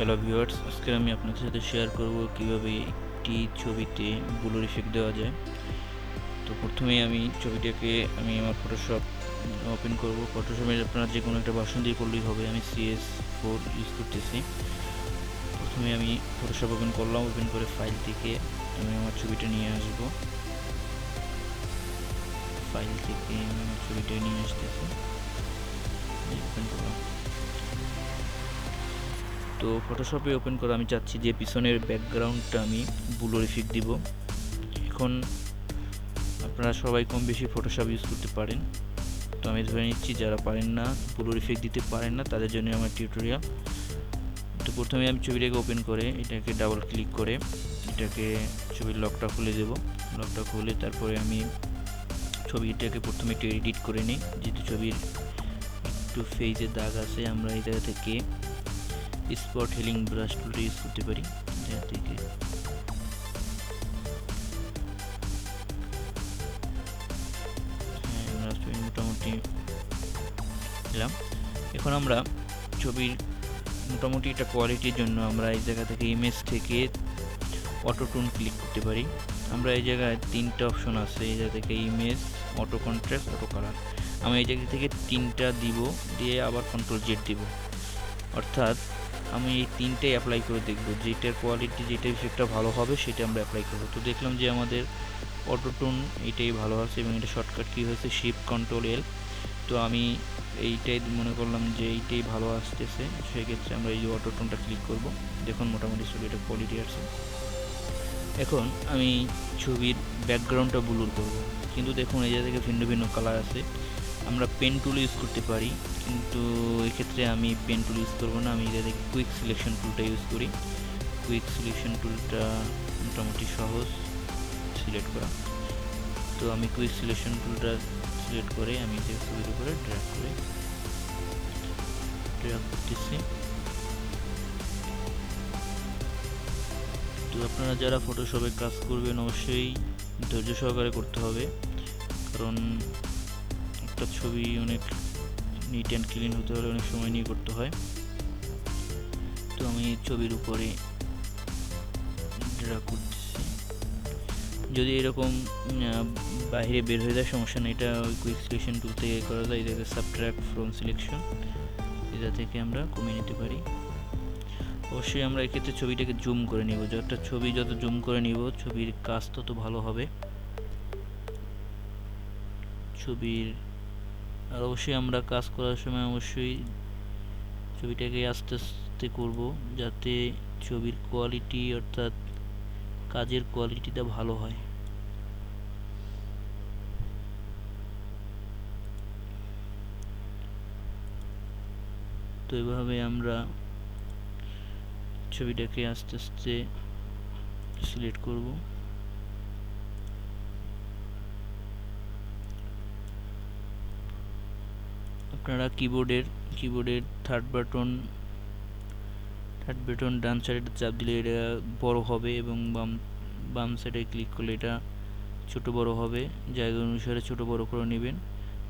Hello viewers, আজকে আমি আপনাদের সাথে শেয়ার করব কিভাবে একটি ছবিতে ব্লুর ইফেক্ট দেওয়া যায়। তো প্রথমেই আমি আমার ফটোশপ ওপেন করব। ফটোশপে আপনারা যে কোনো একটা ভার্সন দিয়ে করলেই হবে। আমি CS4 ইউজ করতেছি। প্রথমে আমি ফটোশপ ওপেন করলাম, ওপেন করে ফাইল থেকে আমি আমার ছবিটা নিয়ে আসব। ফাইল থেকে আমি আমার ছবিটা নিয়ে আসতেছি, ওপেন করলাম। তো ফটোশপে ওপেন করে আমি চাচ্ছি যে পিছনের ব্যাকগ্রাউন্ডটা আমি ব্লুর ইফেক্ট দিব। এখন আপনারা সবাই কম বেশি ফটোশপ ইউজ করতে পারেন। তো আমি ধরে নিচ্ছি যারা পারেন না, ব্লুর ইফেক্ট দিতে পারেন না, তাদের জন্য আমার টিউটোরিয়াল। তো প্রথমে আমি ছবিটাকে ওপেন করে এটাকে ডাবল ক্লিক করে এটাকে ছবির লকটা খুলে দেব। লকটা খুলে তারপরে আমি ছবিটাকে প্রথমে একটু এডিট করে নিই। যেহেতু ছবির একটু ফেজের দাগ আছে, আমরা এই জায়গা থেকে স্পট হিলিং ব্রাশ টুলটা ইউজ করতে পারি। জায়গা থেকে মোটামুটি দিলাম। এখন আমরা ছবির মোটামুটি একটা কোয়ালিটির জন্য আমরা এই জায়গা থেকে ইমেজ থেকে অটো টোন ক্লিক করতে পারি। আমরা এই জায়গায় তিনটা অপশন আছে, এই জায়গা থেকে image, auto contrast, auto colour. আমি এই জায়গা থেকে তিনটা দিব, দিয়ে আবার কন্ট্রোল জেড দিব। অর্থাৎ আমি এই তিনটাই অ্যাপ্লাই করে দেখব, যেটার কোয়ালিটি, যেটা ইফেক্টটা ভালো হবে সেটা আমরা অ্যাপ্লাই করব। তো দেখলাম যে আমাদের অটো টোন এইটাই ভালো আছে এবং এটা শর্টকাট কী হয়েছে শিফট কন্ট্রোল এল। তো আমি এইটাই মনে করলাম যে এইটাই ভালো আসতেছে, সেক্ষেত্রে আমরা এই যে অটো টোনটা ক্লিক করব। দেখুন মোটামুটি ছবিটা কোয়ালিটি আছে। এখন আমি ছবির ব্যাকগ্রাউন্ডটা ব্লুর করব, কিন্তু দেখুন এই জায়গা থেকে ভিন্ন ভিন্ন কালার আছে। আমরা পেন টুল ইউজ করতে পারি, কিন্তু এক্ষেত্রে আমি পেন টুল ইউজ করবো না। আমি এই জায়গা থেকে কুইক সিলেকশন টুলটা ইউজ করি। কুইক সিলেকশন টুলটা মোটামুটি সহজ সিলেক্ট করা। তো আমি কুইক সিলেকশন টুলটা সিলেক্ট করে আমি যে ছবির উপরে ড্র্যাগ করতেছি। তো আপনারা যারা ফটোশপে কাজ করবেন অবশ্যই ধৈর্য সহকারে করতে হবে, কারণ একটা ছবি অনেক নিট অ্যান্ড ক্লিন হতে হলে অনেক সময় নিয়ে করতে হয়। তো আমি ছবির উপরে ড্র্যাগ করতেছি। যদি এরকম বাইরে বের হয়ে যায় সমস্যা নেই, এটা ওই কুইক সিলেকশন টুল থেকে করা যায়। এটাকে সাবট্রাক্ট ফ্রম সিলেকশন, এটা থেকে আমরা কমিয়ে নিতে পারি। অবশ্যই আমরা এক্ষেত্রে ছবিটাকে জুম করে নিব। একটা ছবি যত জুম করে নিব ছবির কাজ তত ভালো হবে ছবির। আর অবশ্যই আমরা কাজ করার সময় অবশ্যই ছবিটাকে আস্তে আস্তে করব, যাতে ছবির কোয়ালিটি অর্থাৎ কাজের কোয়ালিটিটা ভালো হয়। তো এভাবে আমরা ছবিটাকে আস্তে আস্তে সিলেক্ট করব। আপনারা কিবোর্ডের থার্ড বাটন ডান সাইডে চাপ দিলে এটা বড় হবে এবং বাম সাইডে ক্লিক করলে এটা ছোট বড় হবে। জায়গা অনুসারে ছোট বড় করে নেবেন।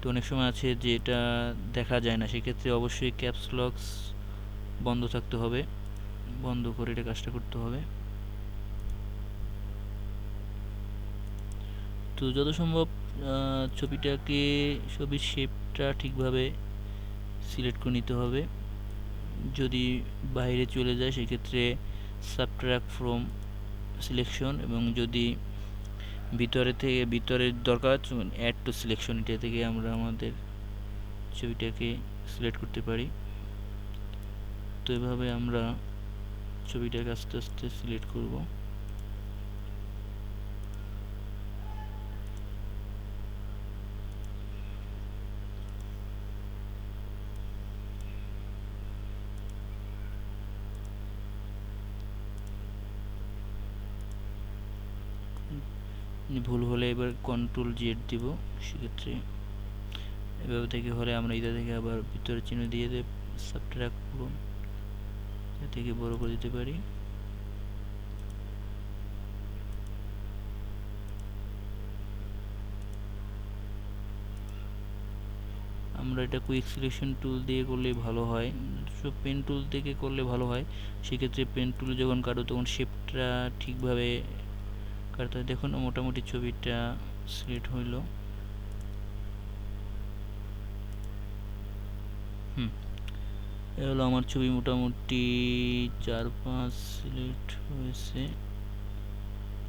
তো অনেক সময় আছে যে এটা দেখা যায় না, সেক্ষেত্রে অবশ্যই ক্যাপস লক বন্ধ থাকতে হবে, বন্ধ করে এটা কাজটা করতে হবে। তো যত সম্ভব ছবির শেপটা ঠিকভাবে সিলেক্ট করে নিতে হবে। যদি বাইরে চলে যায় সেক্ষেত্রে সাবট্রাক্ট ফ্রম সিলেকশন, এবং যদি ভিতরের দরকার অ্যাড টু সিলেকশন, এটা থেকে আমরা আমাদের ছবিটাকে সিলেক্ট করতে পারি। তো এভাবে আমরা ছবিটাকে আস্তে আস্তে সিলেক্ট করব। ভুল হলে এবার কন্ট্রোল জেড দিব। সেক্ষেত্রে এভাবে থেকে হলে আমরা এটা থেকে আবার ভিতরে চিহ্ন দিয়ে সাবট্রাক্ট করব, এটা থেকে বড় করে দিতে পারি। আমরা এটা কুইক সিলেকশন টুল দিয়ে করলে ভালো হয়, সব পেন টুল থেকে করলে ভালো হয়। সেক্ষেত্রে পেন টুল যখন কাটো তখন শেপটা ঠিকভাবে কাটতে হয়। দেখুন মোটামুটি ছবিটা সিলেক্ট হইলো। এ হলো আমার ছবি, মোটামুটি 4-5 সিলেক্ট হয়েছে।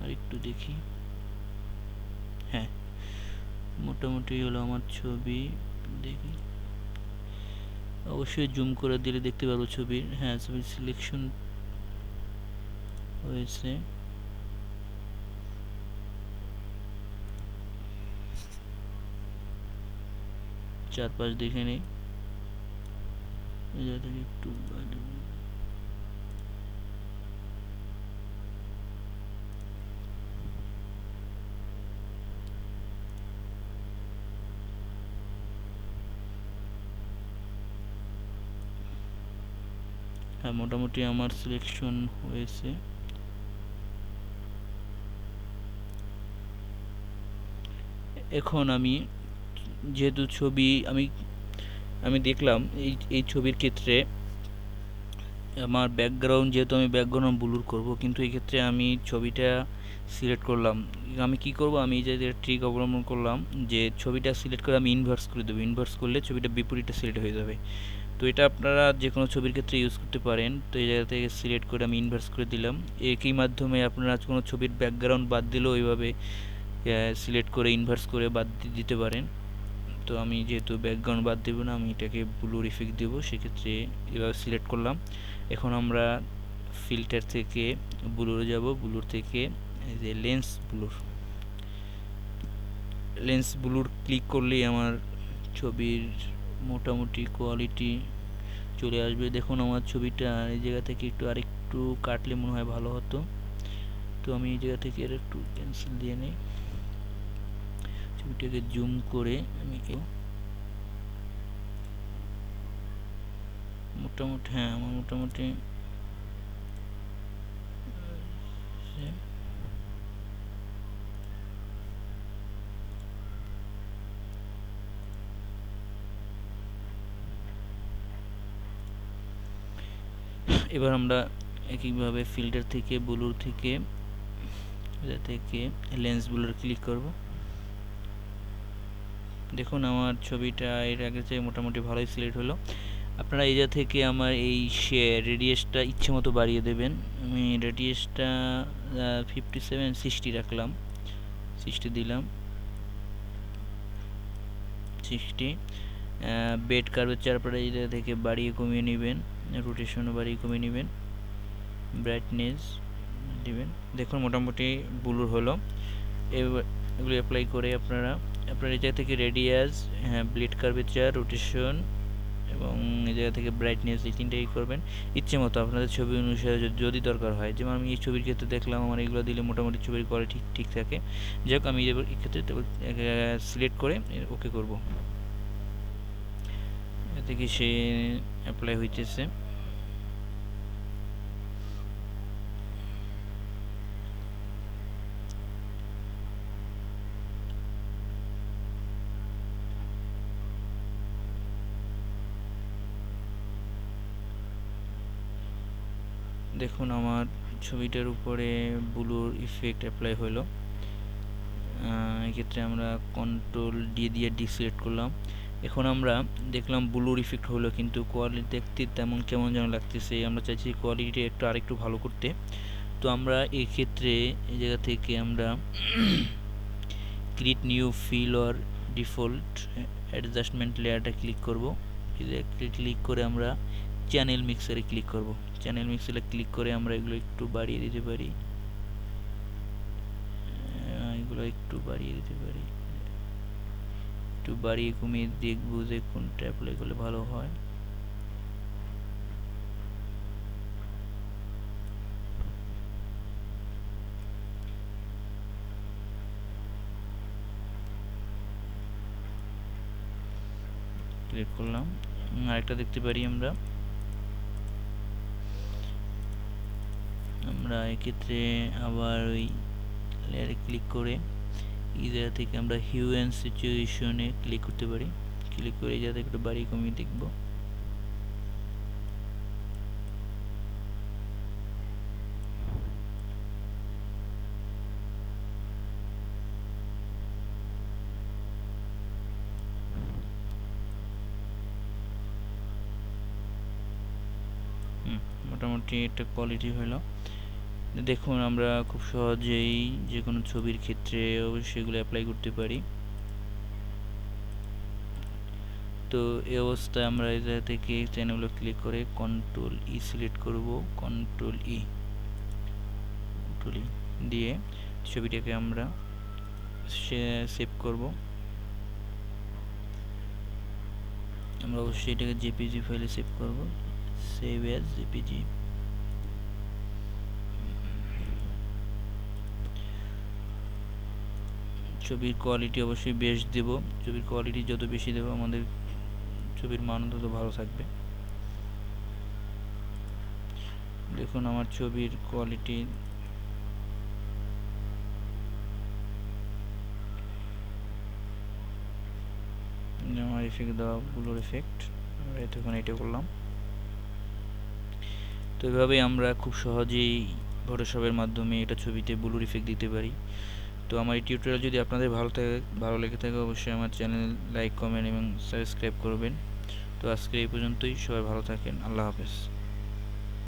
আর একটু দেখি, হ্যাঁ মোটামুটি হলো আমার ছবি। দেখি, অবশ্যই জুম করে দিলে দেখতে পারবো ছবির, হ্যাঁ ছবির সিলেকশন হয়েছে। চারপাশ দেখে নেই, একটু হ্যাঁ মোটামুটি আমার সিলেকশন হয়েছে। এখন আমি যেহেতু ছবি আমি দেখলাম এই ছবির ক্ষেত্রে আমার ব্যাকগ্রাউন্ড, যেহেতু আমি ব্যাকগ্রাউন্ড ব্লুর করব, কিন্তু এই ক্ষেত্রে আমি ছবিটা সিলেক্ট করলাম। আমি কি করব, আমি যে ট্রিক অবলম্বন করলাম যে ছবিটা সিলেক্ট করে আমি ইনভার্স করে দেবো। ইনভার্স করলে ছবিটা বিপরীতটা সিলেক্ট হয়ে যাবে। তো এটা আপনারা যে কোনো ছবির ক্ষেত্রে ইউজ করতে পারেন। তো এই জায়গা থেকে সিলেক্ট করে আমি ইনভার্স করে দিলাম। একই মাধ্যমে আপনারা কোনো ছবির ব্যাকগ্রাউন্ড বাদ দিলেও এইভাবে সিলেক্ট করে ইনভার্স করে বাদ দিতে পারেন। তো আমি যেহেতু ব্যাকগ্রাউন্ড বাদ দেবো না, আমি এটাকে ব্লুর ইফেক্ট দেবো, সেক্ষেত্রে এভাবে সিলেক্ট করলাম। এখন আমরা ফিল্টার থেকে ব্লুরে যাব, ব্লুর থেকে এই যে লেন্স ব্লুর ক্লিক করলেই আমার ছবির মোটামুটি কোয়ালিটি চলে আসবে। দেখুন আমার ছবিটা এই জায়গা থেকে আরেকটু কাটলে মনে হয় ভালো হতো। তো আমি এই জায়গা থেকে এর একটু ক্যান্সেল দিয়ে নিই, ছবিটাকে জুম করে আমি মোটামুটি, হ্যাঁ আমার মোটামুটি এবার আমরা একইভাবে ফিল্টার থেকে ব্লুর থেকে লেন্স ব্লুর ক্লিক করব। দেখুন আমার ছবিটা এর আগে চেয়ে মোটামুটি ভালোই সিলেক্ট হলো। আপনারা এই জায়গা থেকে আমার এই রেডিয়াসটা ইচ্ছে মতো বাড়িয়ে দেবেন। আমি রেডিয়াসটা 57-60 রাখলাম, 60 দিলাম, 60। বেড কার্ভেচার আপনারা এই জায়গা থেকে বাড়িয়ে কমিয়ে নেবেন, রোটেশনও বাড়িয়ে কমিয়ে নেবেন, ব্রাইটনেস দিবেন। দেখুন মোটামুটি ব্লুর হলো। এগুলো অ্যাপ্লাই করে আপনারা এই জায়গা থেকে রেডিয়াস, হ্যাঁ ব্লেড কার্ভেচার, রোটেশন এবং এই জায়গা থেকে ব্রাইটনেস, এই তিনটাই করবেন ইচ্ছে মতো আপনাদের ছবি অনুসারে যদি দরকার হয়। যেমন আমি এই ছবির ক্ষেত্রে দেখলাম আমার এগুলো দিলে মোটামুটি ছবির কোয়ালিটি ঠিক থাকে। যাই হোক, আমি এই ক্ষেত্রে সিলেক্ট করে ওকে করব। এতে কি সে অ্যাপ্লাই হইতেছে। দেখুন আমার ছবিটার উপরে ব্লুর ইফেক্ট অ্যাপ্লাই হলো। এক্ষেত্রে আমরা কন্ট্রোল দিয়ে ডিসিলেক্ট করলাম। এখন আমরা দেখলাম ব্লুর ইফেক্ট হলো, কিন্তু কোয়ালিটি দেখতে তেমন কেমন যেন লাগতেছে। আমরা চাইছি কোয়ালিটি আরেকটু ভালো করতে। তো আমরা এক্ষেত্রে এই জায়গা থেকে আমরা create new fill or default adjustment লেয়ারটা ক্লিক করব। ক্লিক করে আমরা চ্যানেল মিক্সারে ক্লিক করব। চ্যানেল মিক্সারে ক্লিক করে আমরা এগুলো একটু বাড়িয়ে দিতে পারি, একটু বাড়িয়ে কমিয়ে দেখবো যে কোনটা অ্যাপ্লাই করলে ভালো হয়। ক্লিক করলাম, আরেকটা দেখতে পারি আমরা এক্ষেত্রে আবার ওই লেয়ারে ক্লিক করে এই জায়গা থেকে আমরা হিউ অ্যান্ড সিচুয়েশনে ক্লিক করতে পারি। ক্লিক করে এই জায়গা থেকে একটু বাড়িয়ে কমিয়ে দেখব। মোটামুটি একটা কোয়ালিটি হলো। দেখুন আমরা খুব সহজেই যে কোনো ছবির ক্ষেত্রে অবশ্যই এগুলো অ্যাপ্লাই করতে পারি। তো এই অবস্থায় আমরা এই জায়গা থেকে চ্যানেলগুলো ক্লিক করে কন্ট্রোল ই সিলেক্ট করব, কন্ট্রোল ই দিয়ে ছবিটাকে আমরা সেভ করব। আমরা অবশ্যই এটাকে জেপিজি ফাইলে সেভ করব, সেভ অ্যাজ জেপিজি। ছবির কোয়ালিটি অবশ্যই বেশ দেব, ছবির কোয়ালিটি যত বেশি দেব আমাদের ছবির মান তত ভালো থাকবে। দেখুন আমার ছবির কোয়ালিটি আমার এফেক্ট দেওয়া ব্লুর এফেক্ট, আমরা এতক্ষণ এটা করলাম। তো এভাবেই আমরা খুব সহজেই ফটোশপের মাধ্যমে এটা ছবিতে ব্লুর ইফেক্ট দিতে পারি। তো আমার এই টিউটোরিয়াল যদি আপনাদের ভালো লেগে থাকে অবশ্যই আমার চ্যানেল লাইক, কমেন্ট এবং সাবস্ক্রাইব করবেন। তো আজকে এই পর্যন্তই, সবাই ভালো থাকেন, আল্লাহ হাফেজ।